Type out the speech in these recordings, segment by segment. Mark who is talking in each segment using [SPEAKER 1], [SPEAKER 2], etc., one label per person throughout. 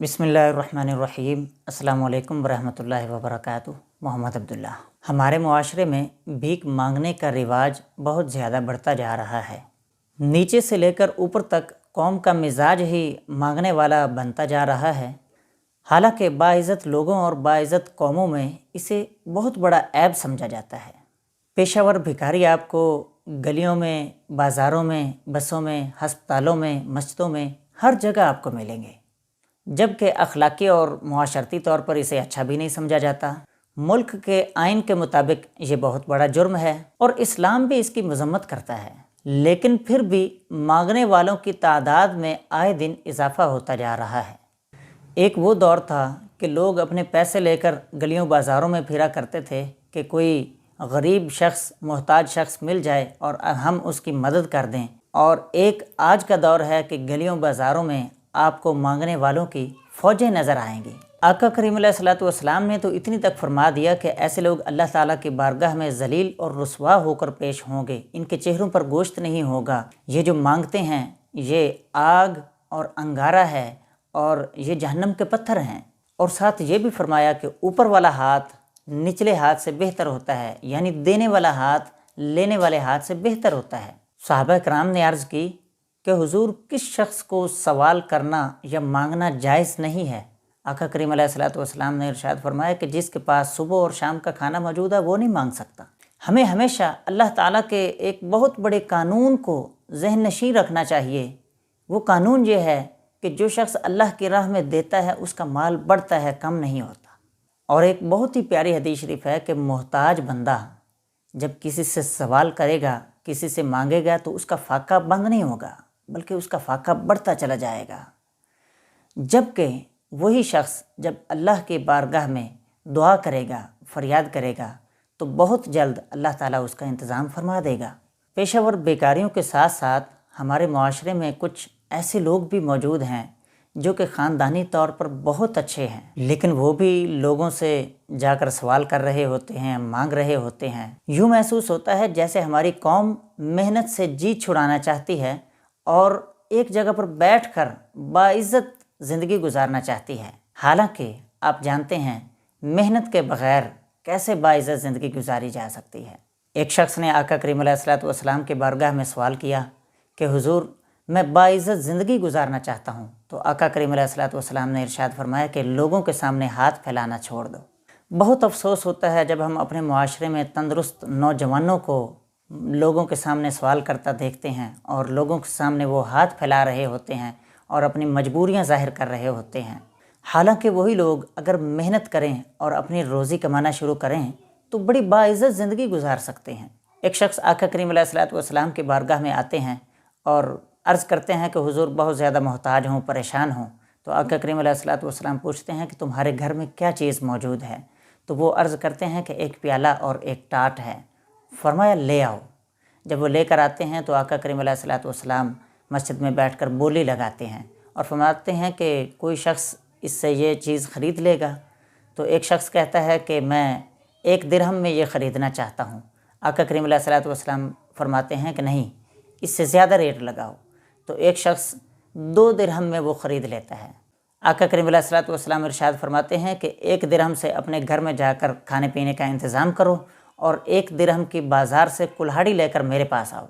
[SPEAKER 1] बिस्मिल्लाहिर्रहमानिर्रहीम। अस्सलामु अलैकुम वरहमतुल्लाहि वबरकातुहू। मोहम्मद अब्दुल्ला। हमारे मुआशरे में भीख मांगने का रिवाज बहुत ज़्यादा बढ़ता जा रहा है। नीचे से लेकर ऊपर तक कौम का मिजाज ही मांगने वाला बनता जा रहा है। हालांकि बाइज़्ज़त लोगों और बाइज़्ज़त कौमों में इसे बहुत बड़ा ऐब समझा जाता है। पेशावर भिखारी आपको गलियों में, बाज़ारों में, बसों में, हस्पतालों में, मस्जिदों में हर जगह आपको मिलेंगे, जबकि अखलाकी और मुआशरती तौर पर इसे अच्छा भी नहीं समझा जाता। मुल्क के आइन के मुताबिक ये बहुत बड़ा जुर्म है और इस्लाम भी इसकी मजम्मत करता है, लेकिन फिर भी मांगने वालों की तादाद में आए दिन इजाफा होता जा रहा है। एक वो दौर था कि लोग अपने पैसे लेकर गलियों बाज़ारों में फिरा करते थे कि कोई गरीब शख्स, मोहताज शख्स मिल जाए और हम उसकी मदद कर दें। और एक आज का दौर है कि गलियों बाज़ारों में आपको मांगने वालों की फ़ौजें नज़र आएंगी। आका करीम अलैहिस्सलातु वस्सलाम ने तो इतनी तक फरमा दिया कि ऐसे लोग अल्लाह ताला की बारगाह में जलील और रुसवा होकर पेश होंगे, इनके चेहरों पर गोश्त नहीं होगा। ये जो मांगते हैं ये आग और अंगारा है और ये जहन्नम के पत्थर हैं। और साथ ये भी फरमाया कि ऊपर वाला हाथ निचले हाथ से बेहतर होता है, यानी देने वाला हाथ लेने वाले हाथ से बेहतर होता है। सहाबा कराम ने अर्ज़ की कि हुजूर, किस शख्स को सवाल करना या मांगना जायज़ नहीं है? आका करीम अलैहिस्सलातु वस्सलाम ने इरशाद फरमाया कि जिसके पास सुबह और शाम का खाना मौजूद है वो नहीं मांग सकता। हमें हमेशा अल्लाह ताला के एक बहुत बड़े कानून को ज़हन नशीं रखना चाहिए। वो कानून ये है कि जो शख्स अल्लाह की राह में देता है उसका माल बढ़ता है, कम नहीं होता। और एक बहुत ही प्यारी हदीस शरीफ है कि मोहताज बंदा जब किसी से सवाल करेगा, किसी से मांगेगा, तो उसका फाका बंद नहीं होगा, बल्कि उसका फाका बढ़ता चला जाएगा। जबकि वही शख्स जब अल्लाह की बारगाह में दुआ करेगा, फरियाद करेगा, तो बहुत जल्द अल्लाह ताला उसका इंतज़ाम फरमा देगा। पेशावर बेकारियों के साथ साथ हमारे मुआशरे में कुछ ऐसे लोग भी मौजूद हैं जो कि ख़ानदानी तौर पर बहुत अच्छे हैं, लेकिन वो भी लोगों से जाकर सवाल कर रहे होते हैं, मांग रहे होते हैं। यूँ महसूस होता है जैसे हमारी कौम मेहनत से जी छुड़ाना चाहती है और एक जगह पर बैठकर बाइज़्ज़त ज़िंदगी गुजारना चाहती है। हालांकि आप जानते हैं मेहनत के बग़ैर कैसे बाइज़्ज़त ज़िंदगी गुजारी जा सकती है। एक शख्स ने आका करीम अलैहिस्सलातु वस्सलाम के बारगाह में सवाल किया कि हुजूर, मैं बाइज़्ज़त ज़िंदगी गुजारना चाहता हूँ। तो आका करीम अलैहिस्सलातु वस्सलाम ने इरशाद फरमाया कि लोगों के सामने हाथ फैलाना छोड़ दो। बहुत अफसोस होता है जब हम अपने मुआशरे में तंदुरुस्त नौजवानों को लोगों के सामने सवाल करता देखते हैं और लोगों के सामने वो हाथ फैला रहे होते हैं और अपनी मजबूरियां ज़ाहिर कर रहे होते हैं। हालांकि वही लोग अगर मेहनत करें और अपनी रोज़ी कमाना शुरू करें तो बड़ी बाइज़्ज़त ज़िंदगी गुजार सकते हैं। एक शख्स आका करीम अलैहिस्सलातु वस्सलाम की बारगाह में आते हैं और अर्ज़ करते हैं कि हुजूर, बहुत ज़्यादा मोहताज हूँ, परेशान हूँ। तो आका करीम अलैहिस्सलातु वस्सलाम पूछते हैं कि तुम्हारे घर में क्या चीज़ मौजूद है? तो वो अर्ज़ करते हैं कि एक प्याला और एक टाट है। फरमाया ले आओ। जब वो लेकर आते हैं तो आका करीम अलैहिस्सलातु वस्सलाम मस्जिद में बैठकर बोली लगाते हैं और फरमाते हैं कि कोई शख्स इससे ये चीज़ ख़रीद लेगा? तो एक शख्स कहता है कि मैं 1 दिरहम में ये ख़रीदना चाहता हूँ। आका करीम अलैहिस्सलातु वस्सलाम फरमाते हैं कि नहीं, इससे ज़्यादा रेट लगाओ। तो एक शख्स 2 दिरहम में वो ख़रीद लेता है। आका करीम अलैहिस्सलातु वस्सलाम इरशाद फरमाते हैं कि 1 दिरहम से अपने घर में जाकर खाने पीने का इंतज़ाम करो और 1 दिरहम की बाज़ार से कुल्हाड़ी लेकर मेरे पास आओ।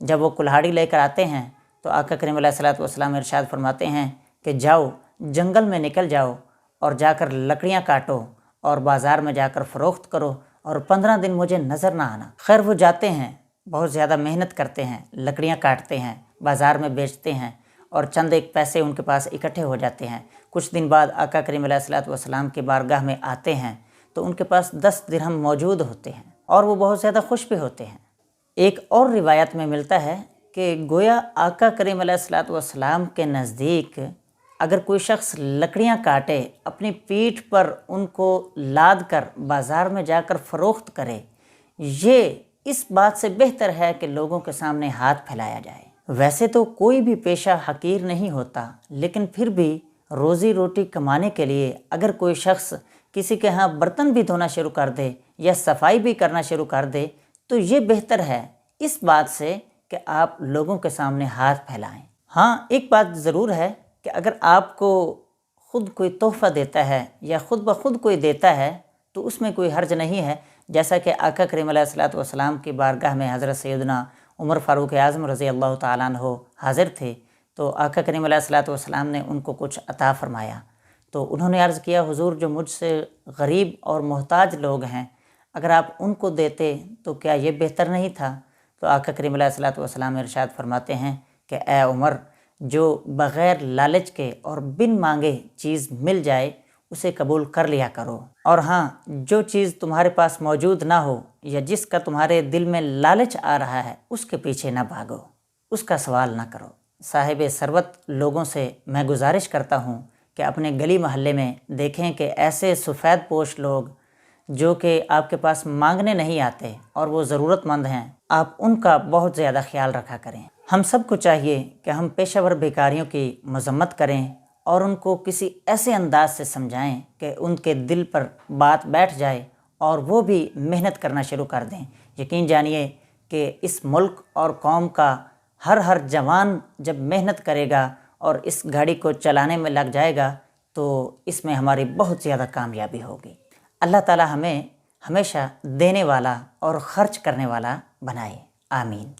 [SPEAKER 1] जब वो कुल्हाड़ी लेकर आते हैं तो आका करीम अलैहिस्सलातु वस्सलाम इरशाद फरमाते हैं कि जाओ, जंगल में निकल जाओ और जाकर लकड़ियाँ काटो और बाज़ार में जाकर फ़रोख्त करो और 15 दिन मुझे नज़र ना आना। खैर वो जाते हैं, बहुत ज़्यादा मेहनत करते हैं, लकड़ियाँ काटते हैं, बाज़ार में बेचते हैं और चंद एक पैसे उनके पास इकट्ठे हो जाते हैं। कुछ दिन बाद आका करीम अलैहिस्सलातु वस्सलाम की बारगाह में आते हैं तो उनके पास 10 दिरहम मौजूद होते हैं और वो बहुत ज़्यादा खुश भी होते हैं। एक और रिवायत में मिलता है कि गोया आका करीम अलैहिस्सलातु वस्सलाम के नज़दीक अगर कोई शख्स लकड़ियाँ काटे, अपनी पीठ पर उनको लाद कर बाज़ार में जाकर फ़रोख्त करे, ये इस बात से बेहतर है कि लोगों के सामने हाथ फैलाया जाए। वैसे तो कोई भी पेशा हकीर नहीं होता, लेकिन फिर भी रोज़ी रोटी कमाने के लिए अगर कोई शख्स किसी के यहाँ बर्तन भी धोना शुरू कर दे या सफाई भी करना शुरू कर दे तो ये बेहतर है इस बात से कि आप लोगों के सामने हाथ फैलाएं। हाँ, एक बात ज़रूर है कि अगर आपको خود کوئی تحفہ دیتا ہے یا خود بخود کوئی دیتا ہے تو اس میں کوئی حرج نہیں ہے، جیسا کہ آقا کریم علیہ الصلوۃ والسلام کی بارگاہ میں حضرت سیدنا عمر فاروق اعظم رضی اللہ تعالیٰ عنہ حاضر تھے، تو آقا کریم علیہ الصلوۃ والسلام نے ان کو کچھ عطا فرمایا، تو انہوں نے عرض کیا حضور جو مجھ سے غریب اور محتاج لوگ ہیں اگر آپ ان کو دیتے تو کیا یہ بہتر نہیں تھا؟ تو آقا کریم علیہ الصلوۃ والسلام ارشاد فرماتے ہیں کہ اے عمر، جو بغیر لالچ کے اور بن مانگے چیز مل جائے اسے قبول کر لیا کرو، اور ہاں جو چیز تمہارے پاس موجود نہ ہو یا جس کا تمہارے دل میں لالچ آ رہا ہے اس کے پیچھے نہ بھاگو، اس کا سوال نہ کرو۔ صاحب ثروت لوگوں سے میں گزارش کرتا ہوں کہ اپنے گلی محلے میں دیکھیں کہ ایسے سفید پوش لوگ جو کہ آپ کے پاس مانگنے نہیں آتے اور وہ ضرورت مند ہیں، آپ ان کا بہت زیادہ خیال رکھا کریں۔ ہم سب کو چاہیے کہ ہم پیشہ ور بیکاریوں کی مذمت کریں اور ان کو کسی ایسے انداز سے سمجھائیں کہ ان کے دل پر بات بیٹھ جائے اور وہ بھی محنت کرنا شروع کر دیں۔ یقین جانیے کہ اس ملک اور قوم کا ہر جوان جب محنت کرے گا اور اس گاڑی کو چلانے میں لگ جائے گا تو اس میں ہماری بہت زیادہ کامیابی ہوگی۔ اللہ تعالی ہمیں ہمیشہ دینے والا اور خرچ کرنے والا بنائے، آمین۔